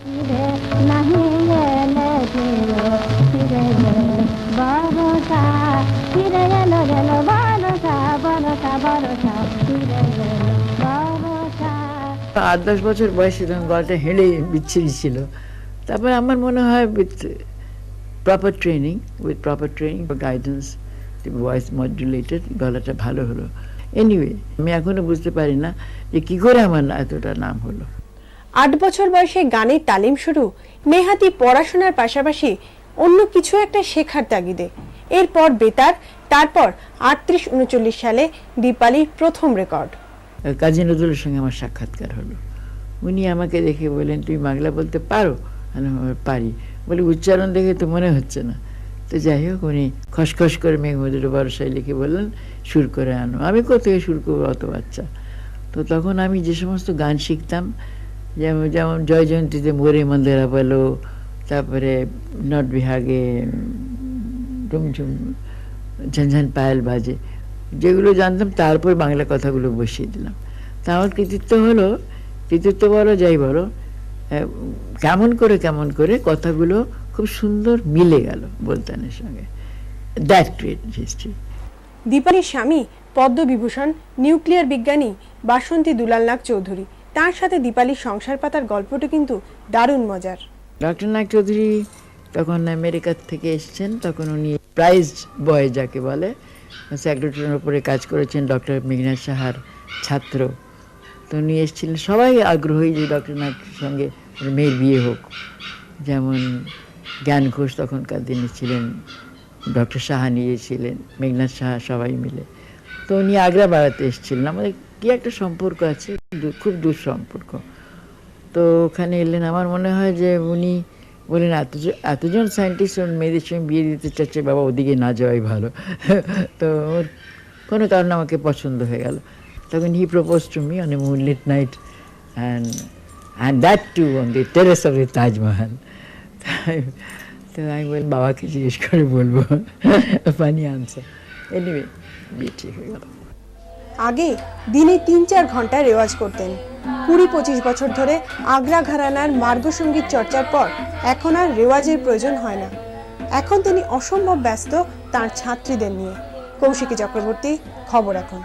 8-10 বছর বয়সে তখন গলাটা হেঁড়ে বিচ্ছিরি ছিল। তারপর আমার মনে হয় উইথ প্রপার ট্রেনিং বা গাইডেন্স, ভয়েস মডুলেটেড, গলাটা ভালো হলো। এনিওয়ে আমি এখনো বুঝতে পারি না যে কি করে আমার এতটা নাম হলো। 8 বছর বয়সে গানের তালিম শুরু, নেহাতি পড়াশোনার পাশাপাশি অন্য কিছু একটা শেখার তাগিদে। এরপর বেতার, তারপর 38-39 সালে দীপালির প্রথম রেকর্ড। কাজী নজরুলের সঙ্গে আমার সাক্ষাৎকার হলো। উনি আমাকে দেখে বললেন, তুমি বাংলা বলতে পারো? আমি পারি। বলে, উচ্চারণ দেখে তো মনে হচ্ছে না। তো যাই হোক, উনি খসখস করে মেঘমধুর বর্ষায় লিখে বললেন, সুর করে আনো। আমি কোথায় সুর করবো, অত বাচ্চা। তো তখন আমি যে সমস্ত গান শিখতাম, যেমন জয় জয়ন্তীতে মোরে মন্দিরা পেলো, তারপরে নট বিহাগে ঝুমঝুম ঝনঝন পায়েল বাজে, যেগুলো জানতাম তারপর বাংলা কথাগুলো বসিয়ে দিলাম। তা আমার কৃতিত্ব বলো যাই বলো, কেমন করে কথাগুলো খুব সুন্দর মিলে গেল বলতানের সঙ্গে। That create history. দীপালির স্বামী পদ্মবিভূষণ নিউক্লিয়ার বিজ্ঞানী বাসন্তী দুলাল নাগ চৌধুরী। তার সাথে দীপালির সংসার পাতার গল্পটা কিন্তু দারুণ মজার। ডক্টর নাগ চৌধুরী তখন আমেরিকা থেকে এসেছেন। তখন উনি প্রাইজ বয় যাকে বলে, স্যাক্রেটারির উপরে কাজ করেছেন, ডক্টর মেঘনাথ সাহার ছাত্র। তো উনি এসেছিলেন, সবাই আগ্রহী যে ডক্টর নাগের সঙ্গে মেয়ের বিয়ে হোক। যেমন জ্ঞান ঘোষ তখনকার দিনে ছিলেন, ডক্টর সাহা নিয়েছিলেন, মেঘনাথ সাহা, সবাই মিলে। তো উনি আগ্রা বেড়াতে এসেছিলেন। আমাদের কি একটা সম্পর্ক আছে, খুব দূর সম্পর্ক। তো ওখানে এলেন। আমার মনে হয় যে উনি বলেন, এতজন সায়েন্টিস্ট মেয়েদের সঙ্গে বিয়ে দিতে চাচ্ছে, বাবা ওদিকে না যাওয়াই ভালো। তো ওর কোনো কারণে আমাকে পছন্দ হয়ে গেল। তখন he propose to me on a moonlit night, and that too on the terrace of the Taj Mahal. তো আমি বলি, বাবাকে জিজ্ঞেস করে বলবো। Funny answer. এনিওয়ে বিয়ে ঠিক হয়ে গেল। আগে দিনে 3-4 ঘন্টা রেওয়াজ করতেন। 20-25 বছর ধরে আগ্রা ঘরানার মার্গসঙ্গীত চর্চার পর এখন আর রেওয়াজের প্রয়োজন হয় না। এখন তিনি অসম্ভব ব্যস্ত তার ছাত্রীদের নিয়ে। কৌশিকী চক্রবর্তী, খবর এখন।